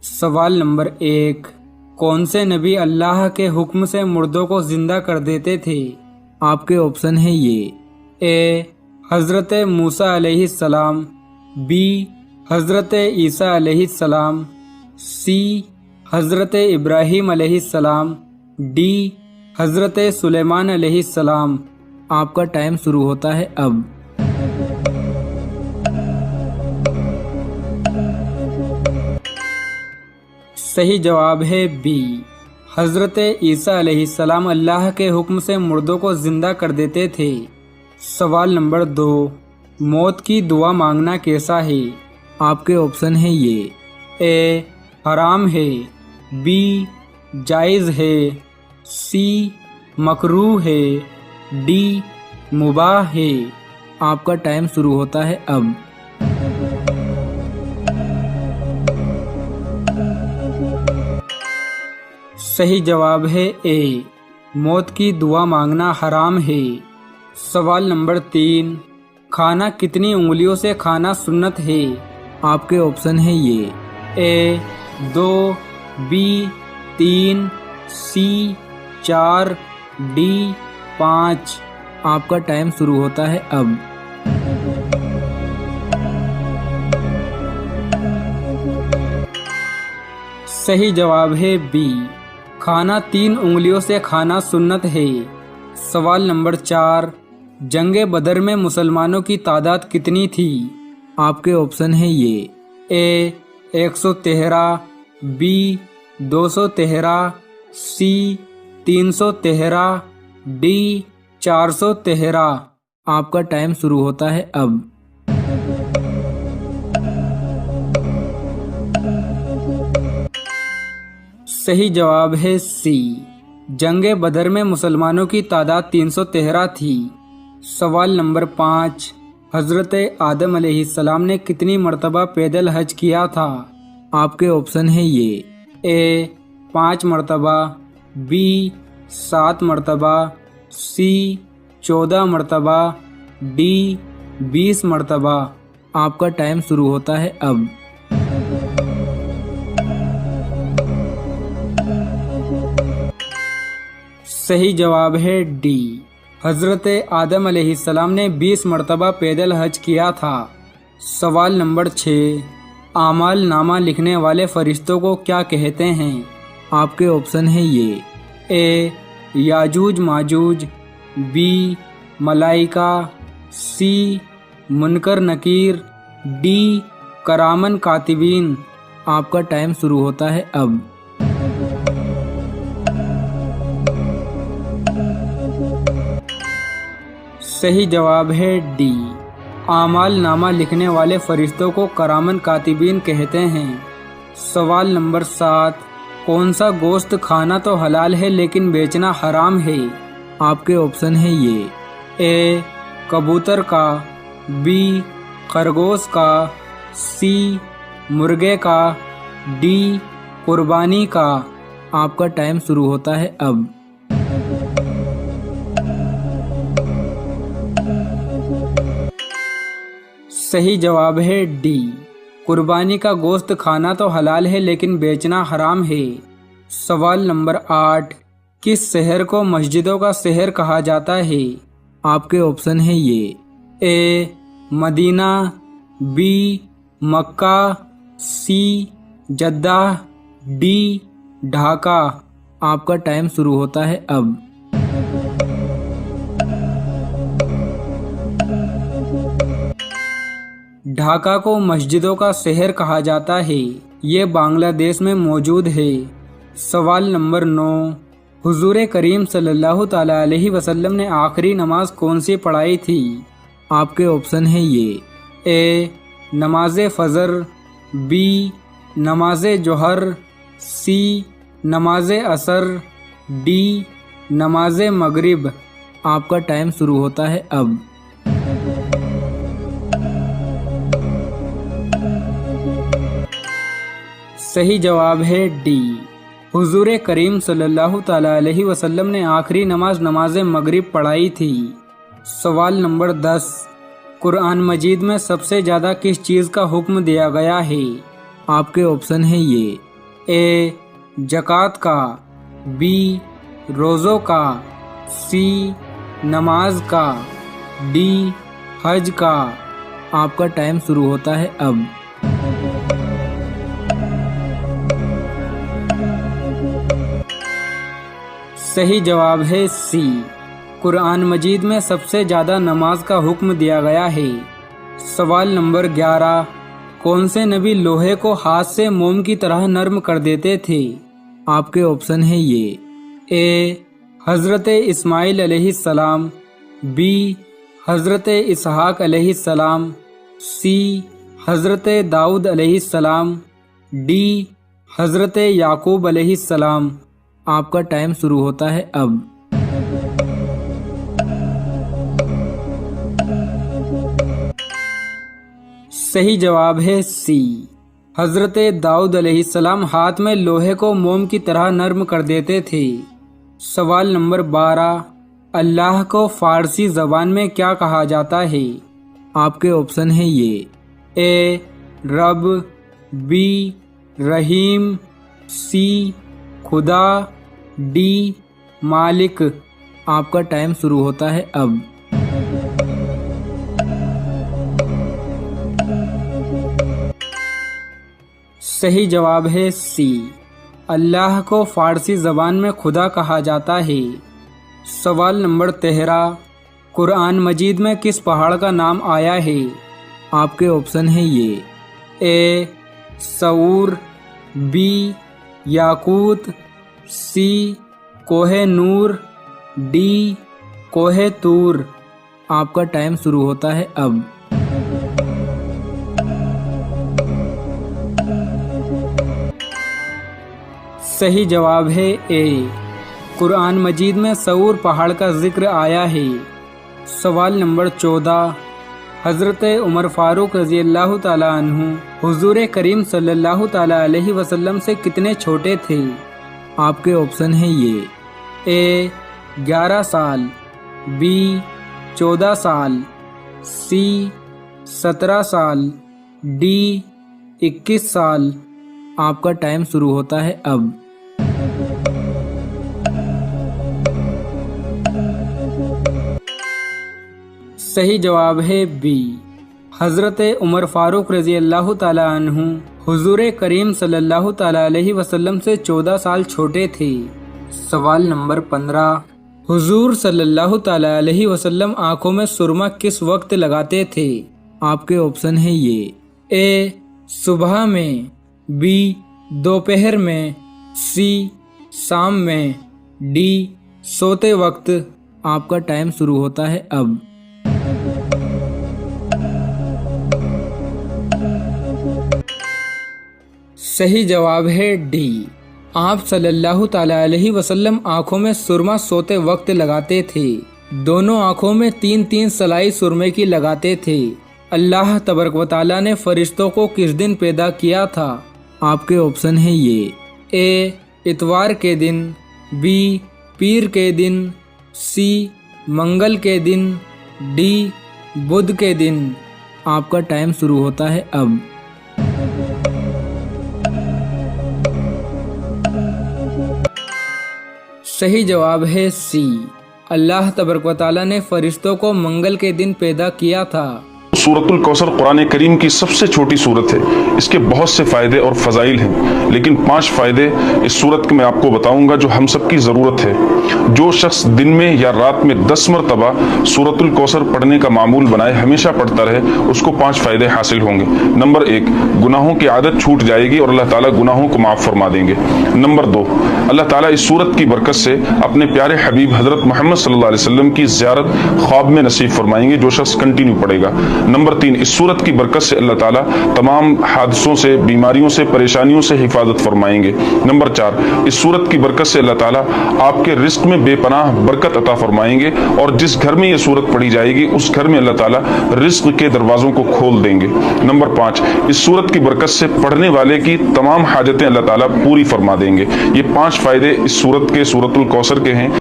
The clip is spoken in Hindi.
सवाल नंबर 1, कौन से नबी अल्लाह के हुक्म से मुर्दों को जिंदा कर देते थे? आपके ऑप्शन है ये। ए हज़रत मूसा अलैहिस्सलाम, बी हज़रत ईसा अलैहिस्सलाम, सी हज़रत इब्राहीम अलैहिस्सलाम, डी हज़रत सुलेमान अलैहिस्सलाम। आपका टाइम शुरू होता है अब। सही जवाब है बी, हज़रत ईसा अलैहिस्सलाम अल्लाह के हुक्म से मुर्दों को जिंदा कर देते थे। सवाल नंबर 2, मौत की दुआ मांगना कैसा है? आपके ऑप्शन है ये। ए हराम है, बी जायज़ है, सी मकरूह है, डी मुबाह है। आपका टाइम शुरू होता है अब। सही जवाब है ए, मौत की दुआ मांगना हराम है। सवाल नंबर 3, खाना कितनी उंगलियों से खाना सुन्नत है? आपके ऑप्शन है ये। ए 2, बी 3, सी 4, डी 5। आपका टाइम शुरू होता है अब। सही जवाब है बी, खाना 3 उंगलियों से खाना सुन्नत है। सवाल नंबर 4, जंगे बदर में मुसलमानों की तादाद कितनी थी? आपके ऑप्शन है ये। ए 113, बी 213, सी 313, डी 413। आपका टाइम शुरू होता है अब। सही जवाब है सी, जंगे बदर में मुसलमानों की तादाद 313 थी। सवाल नंबर 5, हज़रत आदम अलैहिस्सलाम ने कितनी मर्तबा पैदल हज किया था? आपके ऑप्शन है ये। ए 5 मर्तबा, बी 7 मर्तबा, सी 14 मर्तबा, डी 20 मर्तबा। आपका टाइम शुरू होता है अब। सही जवाब है डी, हज़रत आदम अलैहिस्सलाम ने 20 मर्तबा पैदल हज किया था। सवाल नंबर 6, आमाल नामा लिखने वाले फरिश्तों को क्या कहते हैं? आपके ऑप्शन है ये। ए याजूज माजूज, बी मलाइका, सी मुनकर नकीर, डी करामन कातिबीन। आपका टाइम शुरू होता है अब। सही जवाब है डी, आमाल नामा लिखने वाले फरिश्तों को करामन कातिबीन कहते हैं। सवाल नंबर 7, कौन सा गोश्त खाना तो हलाल है लेकिन बेचना हराम है? आपके ऑप्शन है ये। ए कबूतर का, बी खरगोश का, सी मुर्गे का, डी कुर्बानी का। आपका टाइम शुरू होता है अब। सही जवाब है डी, कुर्बानी का गोश्त खाना तो हलाल है लेकिन बेचना हराम है। सवाल नंबर 8, किस शहर को मस्जिदों का शहर कहा जाता है? आपके ऑप्शन है ये। ए मदीना, बी मक्का, सी जद्दा, डी ढाका। आपका टाइम शुरू होता है अब। ढाका को मस्जिदों का शहर कहा जाता है। ये बांग्लादेश में मौजूद है। सवाल नंबर 9, हुजूर करीम सल्लल्लाहु ताला अलैहि वसल्लम ने आखिरी नमाज कौन सी पढ़ाई थी? आपके ऑप्शन है ये। ए नमाज फजर, बी नमाज जोहर, सी नमाज असर, डी नमाज मगरिब। आपका टाइम शुरू होता है अब। सही जवाब है डी, हुजूर करीम सल्लल्लाहु ताला अलैहि वसल्लम ने आखिरी नमाज नमाज मगरिब पढ़ाई थी। सवाल नंबर 10, कुरान मजीद में सबसे ज़्यादा किस चीज़ का हुक्म दिया गया है? आपके ऑप्शन है ये। ए ज़कात का, बी रोज़ों का, सी नमाज का, डी हज का। आपका टाइम शुरू होता है अब। सही जवाब है सी। कुरान मजीद में सबसे ज़्यादा नमाज का हुक्म दिया गया है। सवाल नंबर 11, कौन से नबी लोहे को हाथ से मोम की तरह नरम कर देते थे? आपके ऑप्शन है ये। ए हज़रत इस्माइल अलैहिस्सलाम, बी हज़रत इसहाक अलैहिस्सलाम, सी हज़रत दाऊद अलैहिस्सलाम, डी हज़रत याकूब अलैहिस्सलाम। आपका टाइम शुरू होता है अब। सही जवाब है सी। हज़रत दाऊद अलैहिस्सलाम हाथ में लोहे को मोम की तरह नरम कर देते थे। सवाल नंबर 12, अल्लाह को फ़ारसी ज़बान में क्या कहा जाता है? आपके ऑप्शन है ये। ए रब, बी रहीम, सी खुदा, डी मालिक। आपका टाइम शुरू होता है अब। सही जवाब है सी। अल्लाह को फ़ारसी ज़बान में खुदा कहा जाता है। सवाल नंबर 13, कुरान मजीद में किस पहाड़ का नाम आया है? आपके ऑप्शन है ये। ए सऊर, बी याकूत, सी कोहे नूर, डी कोहे तूर। आपका टाइम शुरू होता है अब। सही जवाब है ए। कुरान मजीद में सऊर पहाड़ का जिक्र आया है। सवाल नंबर 14, हज़रत उमर फ़ारूक रज़ी अल्लाह ताला अन्हु हुज़ूर करीम सल्लल्लाहु ताला अलैहि वसल्लम से कितने छोटे थे? आपके ऑप्शन है ये। ए 11 साल, बी 14 साल, सी 17 साल, डी 21 साल। आपका टाइम शुरू होता है अब। सही जवाब है बी। हज़रत उमर फ़ारूक रज़ी अल्लाह ताला अन्हु हुज़ूर करीम सल्लल्लाहु ताला अलैहि वसल्लम से 14 साल छोटे थे। सवाल नंबर 15, हुज़ूर सल्लल्लाहु ताला अलैहि वसल्लम आँखों में सुरमा किस वक्त लगाते थे? आपके ऑप्शन है ये। ए सुबह में, बी दोपहर में, सी शाम में, डी सोते वक्त। आपका टाइम शुरू होता है अब। सही जवाब है डी। आप सल्लल्लाहु ताला अलैहि वसल्लम आँखों में सुरमा सोते वक्त लगाते थे। दोनों आँखों में 3-3 सलाई सुरमे की लगाते थे। अल्लाह तबारक व तआला ने फरिश्तों को किस दिन पैदा किया था? आपके ऑप्शन है ये। ए इतवार के दिन, बी पीर के दिन, सी मंगल के दिन, डी बुध के दिन। आपका टाइम शुरू होता है अब। सही जवाब है सी। अल्लाह तबारक व तआला ने फरिश्तों को मंगल के दिन पैदा किया था। सूरतुल कौसर कुरान करीम की सबसे छोटी सूरत है। इसके बहुत से फ़ायदे और फ़ज़ाइल हैं, लेकिन 5 फ़ायदे इस सूरत के मैं आपको बताऊंगा जो हम सब की ज़रूरत है। जो शख्स दिन में या रात में 10 मरतबा सूरतुल कौसर पढ़ने का मामूल बनाए, हमेशा पढ़ता रहे, उसको 5 फ़ायदे हासिल होंगे। नंबर 1, गुनाहों की आदत छूट जाएगी और अल्लाह ताला गुनाहों को माफ़ फरमा देंगे। नंबर 2, अल्लाह ताला इस सूरत की बरकत से अपने प्यारे हबीब हज़रत मोहम्मद सल्लल्लाहु अलैहि वसल्लम की ज़ियारत ख्वाब में नसीब फरमाएंगे जो शख्स कंटिन्यू पढ़ेगा। नंबर 3, इस सूरत की बरकत से अल्लाह ताला तमाम हादसों से, बीमारियों से, परेशानियों से हिफाजत फरमाएंगे। नंबर 4, इस सूरत की बरकत से अल्लाह ताला आपके रिस्क में बेपनाह बरकत अता फरमाएंगे और जिस घर में यह सूरत पढ़ी जाएगी उस घर में अल्लाह ताला रिस्क के दरवाजों को खोल देंगे। नंबर 5, इस सूरत की बरकत से पढ़ने वाले की तमाम हाजतें अल्लाह ताला पूरी फरमा देंगे। ये 5 फायदे इस सूरत के सूरतुल कौसर के हैं।